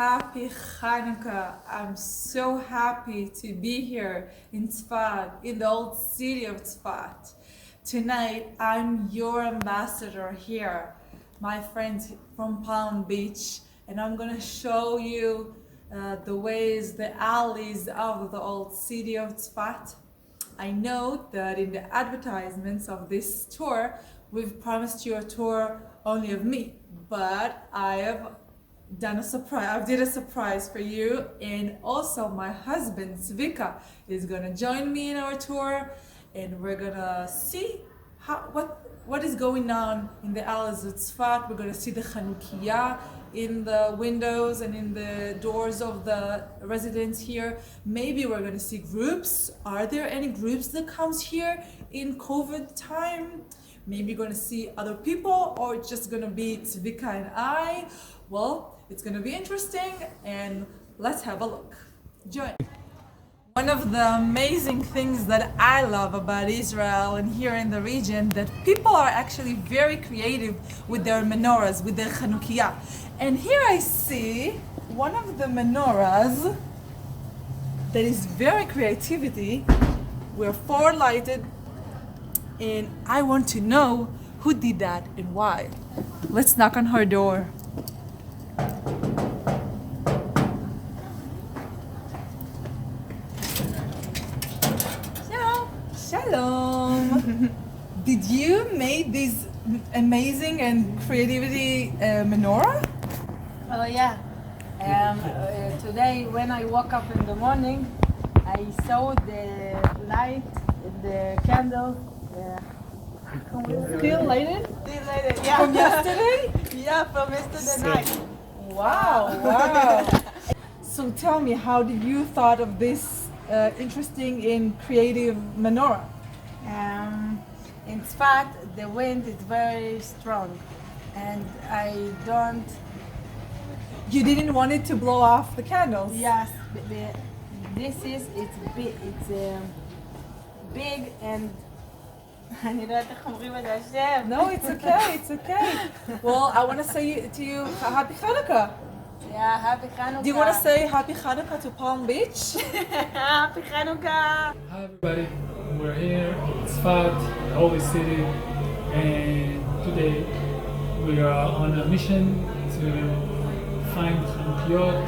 happy Hanukah. I'm so happy to be here in Tzfat, in the old city of Tzfat. Tonight, I'm your ambassador here, my friends from Palm Beach, and I'm gonna show you the ways, the alleys of the old city of Tzfat. I know that in the advertisements of this tour, we've promised you a tour only of me, but I have done a surprise. I did a surprise for you, and also my husband Zvika is gonna join me in our tour, and we're gonna see what is going on in the alleys of Tzfat. We're gonna see the Hanukah in the windows and in the doors of the residents here. Maybe we're gonna see groups. Are there any groups that comes here in COVID time? Maybe you're gonna see other people, or it's just gonna be Zvika and I. Well, it's gonna be interesting, and let's have a look. Join. One of the amazing things that I love about Israel and here in the region, that people are actually very creative with their menorahs, with their Hanukah. And here I see one of the menorahs that is very creativity. We're four lighted, and I want to know who did that and why. Let's knock on her door. Shalom. Did you make this amazing and creativity menorah? Oh yeah. Today when I woke up in the morning, I saw the light, the candle. Still lighted? Still lighted, yeah. From yesterday? Yeah, from yesterday night. Wow. So tell me, how did you thought of this interesting and creative menorah? In Tzfat, the wind is very strong, and I don't. You didn't want it to blow off the candles? Yes, this is it's big. It's big and. אני לא יודעת איך אומרים את השם. No, it's okay, it's okay. Well, I want to say to you, Happy Hanukah. Yeah, Happy Hanukah. Do you want to say Happy Hanukah to Palm Beach? Happy Hanukah. Hi everybody, we're here in Zefat, the holy city, and today we are on a mission to find Hanukiyot,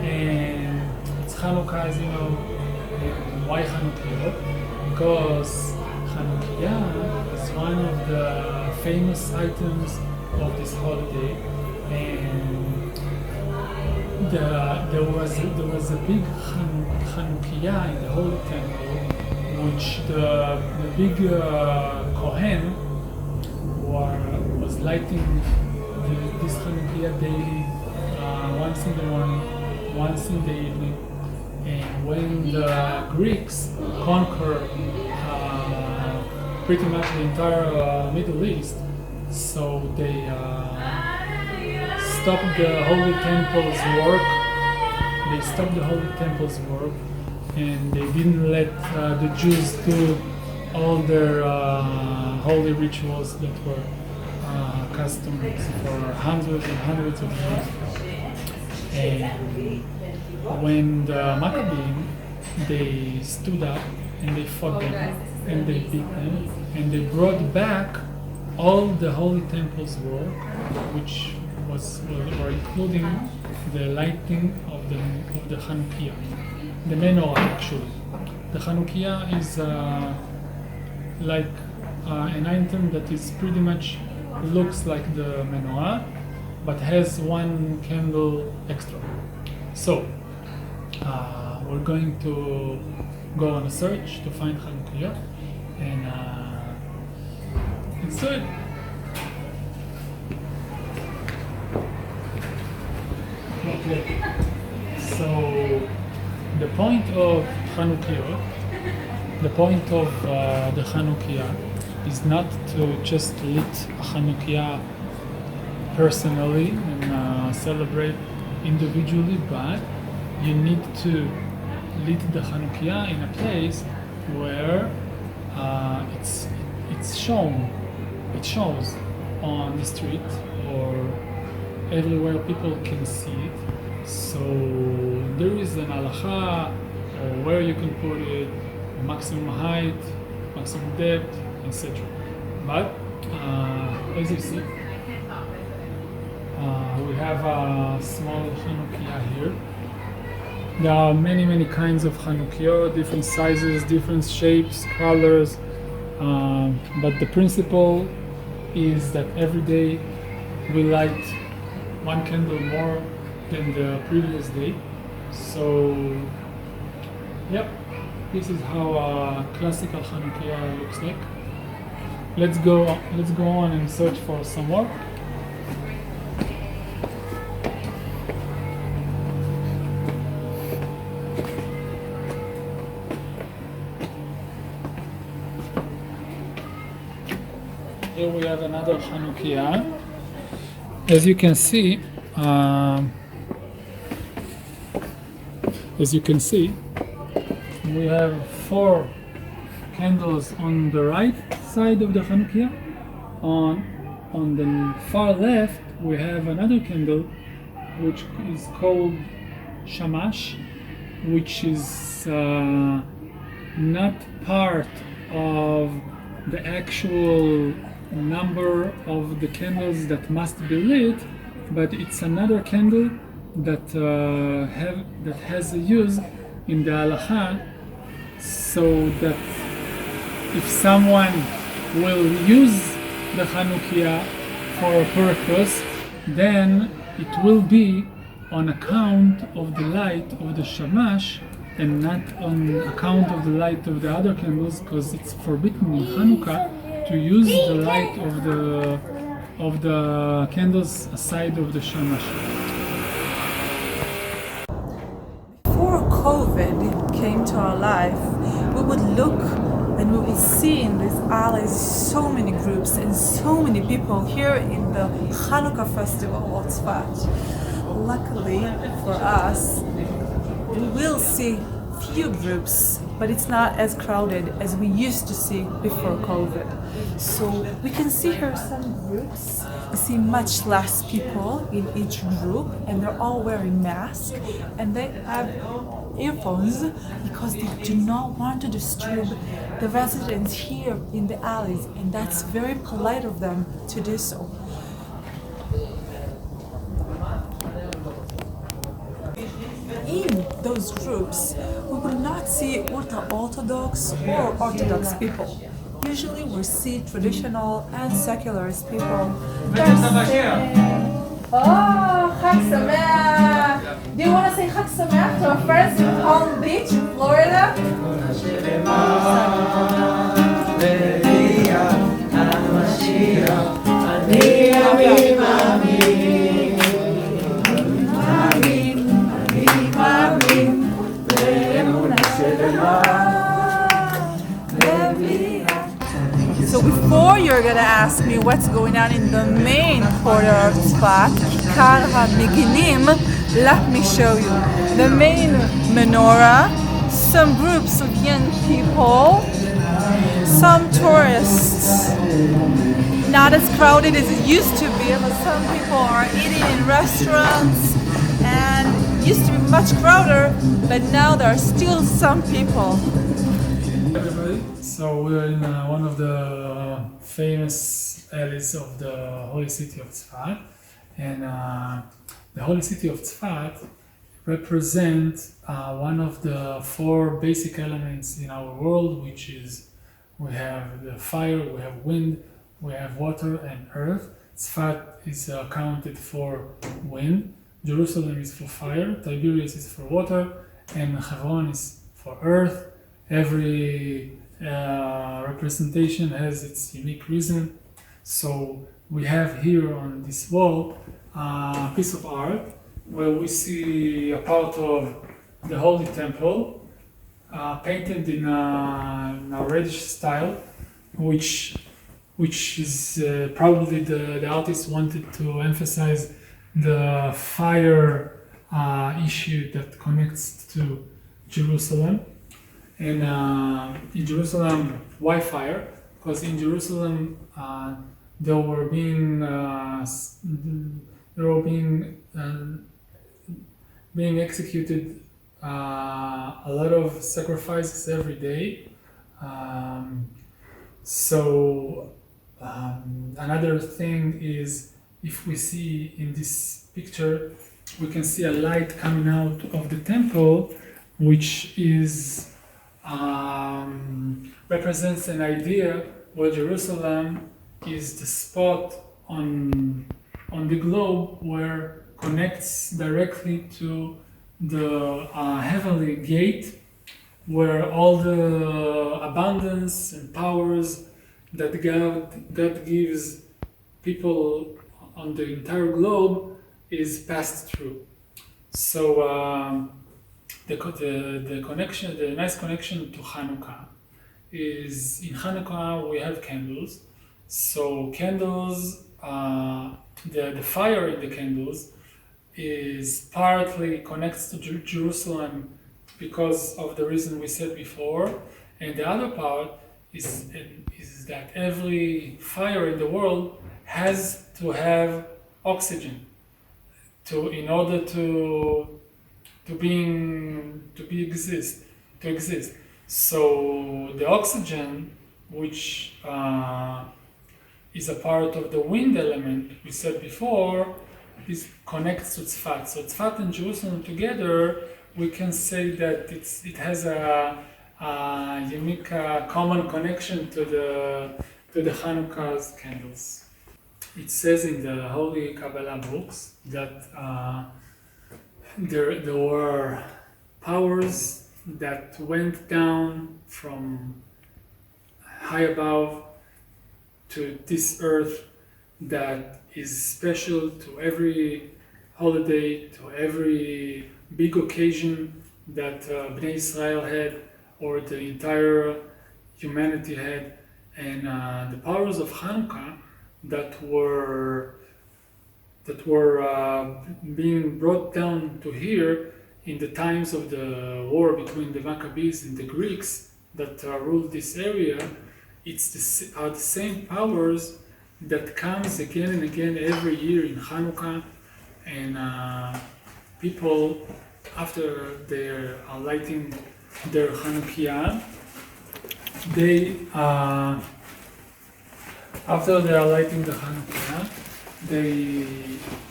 and it's Hanukah, as you know. And why Hanukiyot? Because Hanukah is one of the famous items of this holiday, and there was a big Hanukah in the Holy Temple, which the big Kohen was lighting this Hanukah daily, once in the morning, once in the evening. And when the Greeks conquered pretty much the entire Middle East, so they stopped the Holy Temple's work. They stopped the Holy Temple's work, and they didn't let the Jews do all their holy rituals that were customary for hundreds and hundreds of years. And when the Maccabees, they stood up and they fought them and they beat them, and they brought back all the Holy Temple's work, which were including the lighting of the Hanukah, the menorah actually. The Hanukah is like an item that is pretty much looks like the menorah, but has one candle extra. So we're going to go on a search to find Hanukah, and let's do it. Okay. So the point of Hanukah, the Hanukah is not to just lit a Hanukah personally and celebrate individually, but you need to lit the Hanukah in a place where it shows on the street or everywhere people can see it, So there is an halacha or where you can put it, maximum height, maximum depth, etc. But as you see, we have a small Hanukah here. There are many kinds of Hanukah, different sizes, different shapes, colors, but the principle is that every day we light one candle more than the previous day. So, yep, this is how a classical Hanukah looks like. Let's go on and search for some more. Here we have another Hanukah. As you can see, we have 4 candles on the right side of the Hanukah. On the far left, we have another candle, which is called shamash, which is not part of the actual number of the candles that must be lit, but it's another candle that has a use in the halacha, so that if someone will use the Hanukah for a purpose, then it will be on account of the light of the shamash and not on account of the light of the other candles, because it's forbidden in Hanukah to use the light of the candles aside of the shamash. Before COVID came to our life, we would look and we would see in these alleys so many groups and so many people here in the Hanukah festival of Tzfat. Luckily for us, we will see few groups, but it's not as crowded as we used to see before COVID. So we can see here some groups. We see much less people in each group, and they're all wearing masks, and they have earphones because they do not want to disturb the residents here in the alleys, and that's very polite of them to do so. In those groups, we will not see ultra-Orthodox or Orthodox people. Usually we see traditional and secularist people. Oh, Chag Sameach! Do you want to say Chag Sameach to our friends in Palm Beach, Florida? So before you're gonna ask me what's going on in the main quarter of Tzfat, Kikar HaMeginim, let me show you. The main menorah, some groups of young people, some tourists. Not as crowded as it used to be, but some people are eating in restaurants, and it used to be much crowded, but now there are still some people. Everybody, so we're in one of the famous alleys of the holy city of Tzfat, and the holy city of Tzfat represents one of the 4 basic elements in our world, which is we have the fire, we have wind, we have water and earth. Tzfat is accounted for wind, Jerusalem is for fire, Tiberias is for water, and Hebron is for earth. Every representation has its unique reason. So we have here on this wall a piece of art where we see a part of the Holy Temple painted in a reddish style, which is probably the artist wanted to emphasize the fire issue that connects to Jerusalem. And in Jerusalem, why fire? Because in Jerusalem there were being being executed, a lot of sacrifices every day. Another thing is, if we see in this picture, we can see a light coming out of the temple, which is represents an idea where Jerusalem is the spot on the globe where connects directly to the heavenly gate, where all the abundance and powers that God gives people on the entire globe is passed through. So the connection, the nice connection to Hanukah is, in Hanukah we have candles. So candles, the fire in the candles is partly connects to Jerusalem because of the reason we said before, and the other part is that every fire in the world has to have oxygen in order to exist. So the oxygen, which is a part of the wind element we said before, connects to Zefat. So Zefat and Jerusalem together, we can say that it has a unique common connection to the Hanukkah's candles. It says in the Holy Kabbalah books that there were powers that went down from high above to this earth that is special to every holiday, to every big occasion that Bnei Israel had, or the entire humanity had, and the powers of Hanukkah that were being brought down to here in the times of the war between the Maccabees and the Greeks that ruled this area. Are the same powers that comes again and again every year in Hanukah, and people, after they're lighting their Hanukah, after they are lighting the Hanukah, they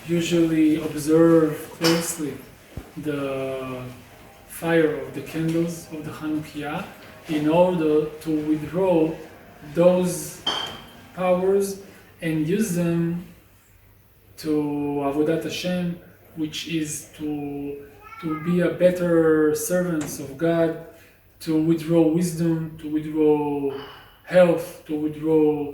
usually observe closely the fire of the candles of the Hanukah in order to withdraw those powers and use them to Avodat Hashem, which is to be a better servants of God, to withdraw wisdom, to withdraw health, to withdraw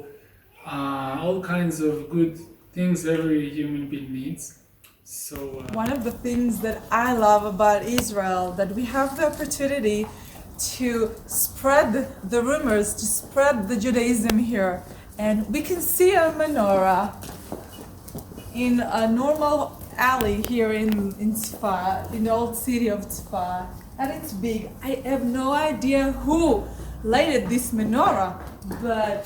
all kinds of good things every human being needs. So one of the things that I love about Israel, that we have the opportunity to spread the rumors, to spread the Judaism here. And we can see a menorah in a normal alley here in Tzfat, in the old city of Tzfat. And it's big. I have no idea who lighted this menorah, but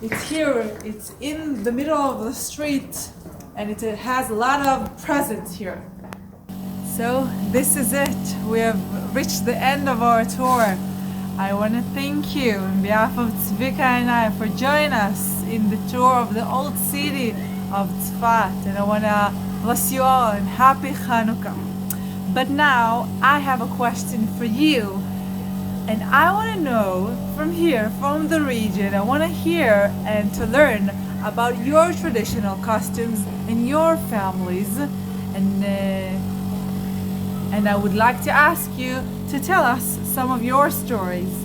it's here, it's in the middle of the street, and it has a lot of presents here. So this is it. We have reached the end of our tour. I want to thank you on behalf of Tzvika and I for joining us in the tour of the old city of Tzfat, and I want to bless you all and happy Hanukkah. But now I have a question for you, and I want to know from here, from the region, I want to hear and to learn about your traditional costumes and your families, and I would like to ask you to tell us some of your stories.